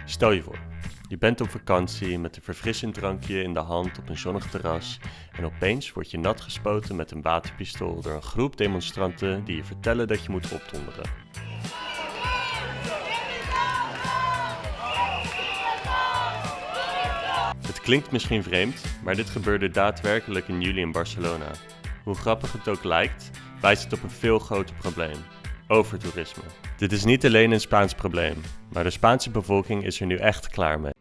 Stel je voor, je bent op vakantie met een verfrissend drankje in de hand op een zonnig terras en opeens word je nat gespoten met een waterpistool door een groep demonstranten die je vertellen dat je moet opdonderen. Het klinkt misschien vreemd, maar dit gebeurde daadwerkelijk in juli in Barcelona. Hoe grappig het ook lijkt, wijst het op een veel groter probleem. Overtoerisme. Dit is niet alleen een Spaans probleem, maar de Spaanse bevolking is er nu echt klaar mee.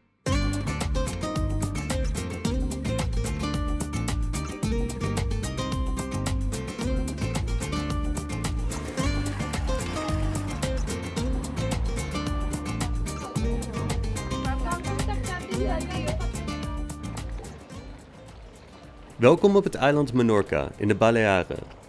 Welkom op het eiland Menorca in de Balearen.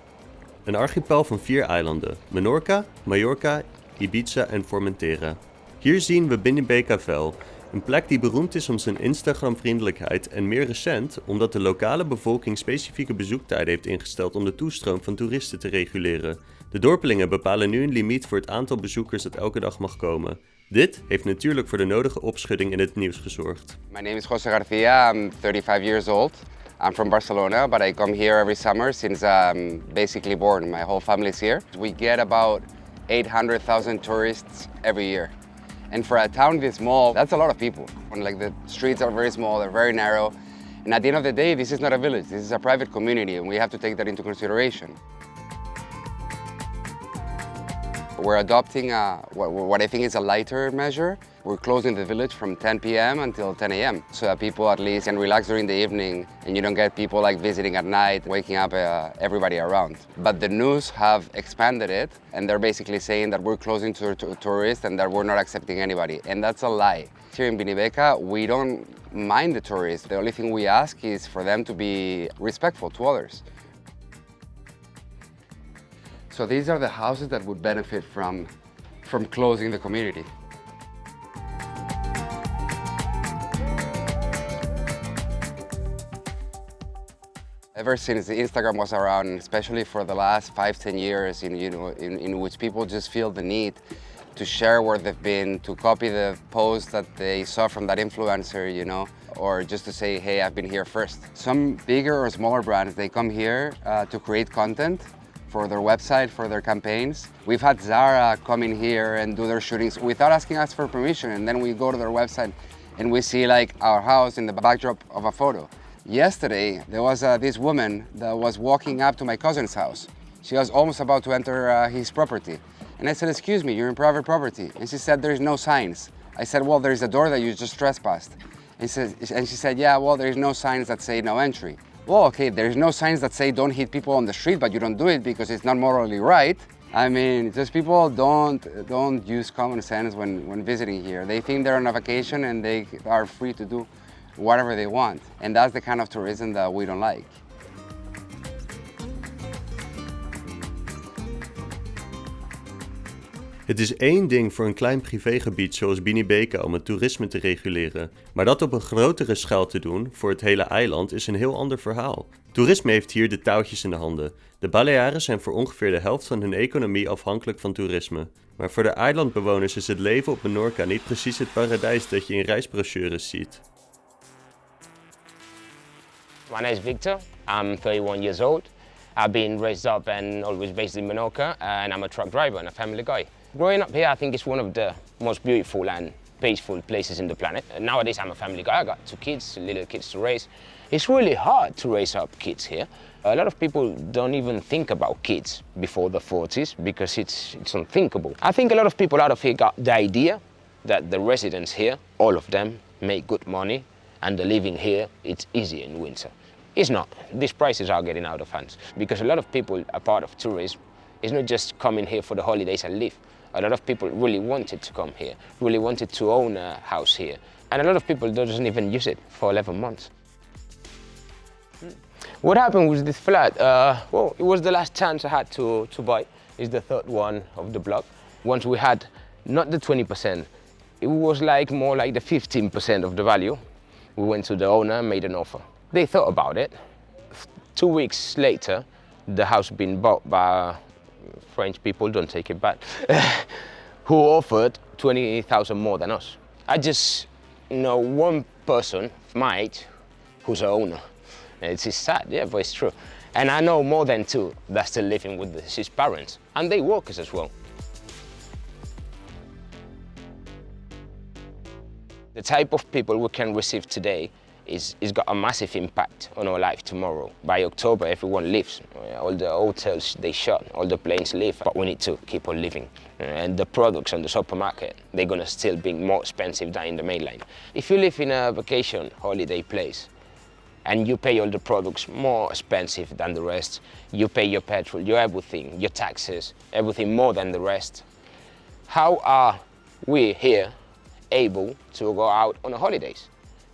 Een archipel van 4 eilanden: Menorca, Mallorca, Ibiza en Formentera. Hier zien we Benebecavel, een plek die beroemd is om zijn Instagram-vriendelijkheid en meer recent omdat de lokale bevolking specifieke bezoektijden heeft ingesteld om de toestroom van toeristen te reguleren. De dorpelingen bepalen nu een limiet voor het aantal bezoekers dat elke dag mag komen. Dit heeft natuurlijk voor de nodige opschudding in het nieuws gezorgd. My name is José Garcia, I'm 35 years old. I'm from Barcelona, but I come here every summer since I'm basically born. My whole family is here. We get about 800,000 tourists every year. And for a town this small, that's a lot of people. Like the streets are very small, they're very narrow. And at the end of the day, this is not a village, this is a private community, and we have to take that into consideration. We're adopting what I think is a lighter measure. We're closing the village from 10 p.m. until 10 a.m. so that people at least can relax during the evening and you don't get people like visiting at night, waking up everybody around. But the news have expanded it and they're basically saying that we're closing to tourists and that we're not accepting anybody. And that's a lie. Here in Binibeca, we don't mind the tourists. The only thing we ask is for them to be respectful to others. So these are the houses that would benefit from closing the community. Ever since Instagram was around, especially for the last 5-10 years, in which people just feel the need to share where they've been, to copy the post that they saw from that influencer, or just to say, hey, I've been here first. Some bigger or smaller brands, they come here to create content for their website, for their campaigns. We've had Zara come in here and do their shootings without asking us for permission, and then we go to their website and we see like our house in the backdrop of a photo. Yesterday, there was this woman that was walking up to my cousin's house. She was almost about to enter his property. And I said, excuse me, you're in private property. And she said, there's no signs. I said, well, there's a door that you just trespassed. And she said, yeah, well, there's no signs that say no entry. Well, okay, there's no signs that say don't hit people on the street, but you don't do it because it's not morally right. I mean, just people don't use common sense when visiting here. They think they're on a vacation and they are free to do whatever they want. And that's the kind of tourism that we don't like. Het is één ding voor een klein privégebied zoals Binibeca om het toerisme te reguleren, maar dat op een grotere schaal te doen voor het hele eiland is een heel ander verhaal. Toerisme heeft hier de touwtjes in de handen. De Balearen zijn voor ongeveer de helft van hun economie afhankelijk van toerisme. Maar voor de eilandbewoners is het leven op Menorca niet precies het paradijs dat je in reisbrochures ziet. My name is Victor, I'm 31 years old. I've been raised up and always based in Menorca, and I'm a truck driver and a family guy. Growing up here, I think it's one of the most beautiful and peaceful places in the planet. Nowadays, I'm a family guy. I got 2 kids, little kids to raise. It's really hard to raise up kids here. A lot of people don't even think about kids before the 40s because it's unthinkable. I think a lot of people out of here got the idea that the residents here, all of them, make good money and the living here, it's easy in winter. It's not. These prices are getting out of hand because a lot of people are part of tourism. It's not just coming here for the holidays and leave. A lot of people really wanted to come here, really wanted to own a house here. And a lot of people don't even use it for 11 months. What happened with this flat? Well, it was the last chance I had to buy. It's the third one of the block. Once we had not the 20%, it was more like the 15% of the value. We went to the owner and made an offer. They thought about it. 2 weeks later, the house had been bought by French people, don't take it bad, who offered 20,000 more than us. I just know one person, mate, who's an owner. It's sad, yeah, but it's true. And I know more than two that's still living with his parents, and they workers as well. The type of people we can receive today is got a massive impact on our life tomorrow. By October, everyone leaves. All the hotels, they shut, all the planes leave, but we need to keep on living. And the products on the supermarket, they're gonna still be more expensive than in the mainland. If you live in a vacation holiday place, and you pay all the products more expensive than the rest, you pay your petrol, your everything, your taxes, everything more than the rest, how are we here able to go out on the holidays?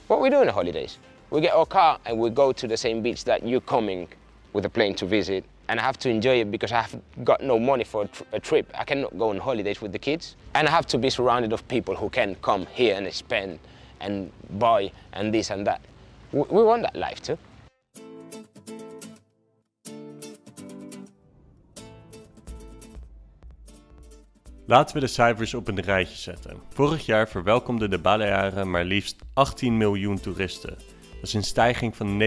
What we do on the holidays? We get our car and we go to the same beach that you're coming with a plane to visit, and I have to enjoy it because I have got no money for a trip. I cannot go on holidays with the kids, and I have to be surrounded of people who can come here and spend and buy and this and that. We want that life too. Laten we de cijfers op een rijtje zetten. Vorig jaar verwelkomden de Balearen maar liefst 18 miljoen toeristen. Dat is een stijging van 9%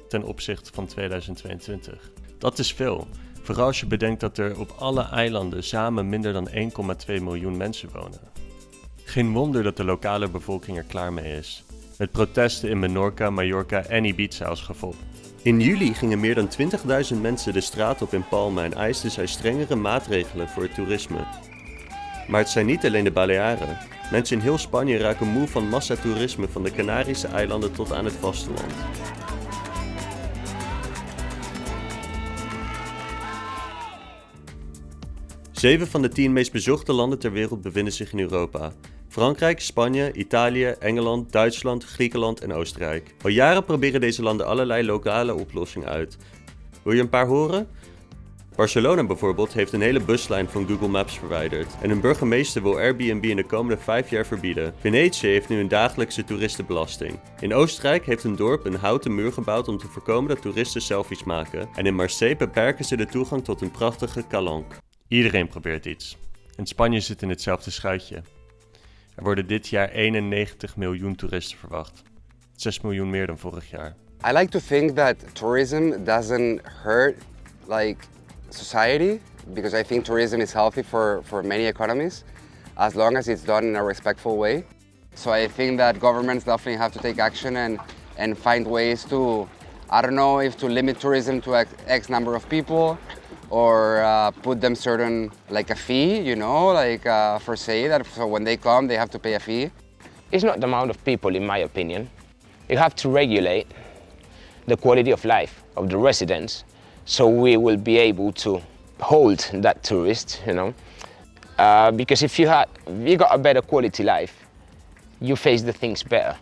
ten opzichte van 2022. Dat is veel, vooral als je bedenkt dat er op alle eilanden samen minder dan 1,2 miljoen mensen wonen. Geen wonder dat de lokale bevolking er klaar mee is. Met protesten in Menorca, Mallorca en Ibiza als gevolg. In juli gingen meer dan 20.000 mensen de straat op in Palma en eisten zij strengere maatregelen voor het toerisme. Maar het zijn niet alleen de Balearen. Mensen in heel Spanje raken moe van massatoerisme van de Canarische eilanden tot aan het vasteland. Zeven van de 10 meest bezochte landen ter wereld bevinden zich in Europa. Frankrijk, Spanje, Italië, Engeland, Duitsland, Griekenland en Oostenrijk. Al jaren proberen deze landen allerlei lokale oplossingen uit. Wil je een paar horen? Barcelona bijvoorbeeld heeft een hele buslijn van Google Maps verwijderd. En hun burgemeester wil Airbnb in de komende 5 jaar verbieden. Venetië heeft nu een dagelijkse toeristenbelasting. In Oostenrijk heeft een dorp een houten muur gebouwd om te voorkomen dat toeristen selfies maken. En in Marseille beperken ze de toegang tot een prachtige calanque. Iedereen probeert iets. En Spanje zit in hetzelfde schuitje. Er worden dit jaar 91 miljoen toeristen verwacht. 6 miljoen meer dan vorig jaar. I like to think that tourism doesn't hurt society, because I think tourism is healthy for many economies, as long as it's done in a respectful way. So I think that governments definitely have to take action and find ways to, I don't know if to limit tourism to X number of people, or put them certain, like a fee, for say that so when they come they have to pay a fee. It's not the amount of people, in my opinion. You have to regulate the quality of life of the residents, so we will be able to hold that tourist, because if you got a better quality life, you face the things better.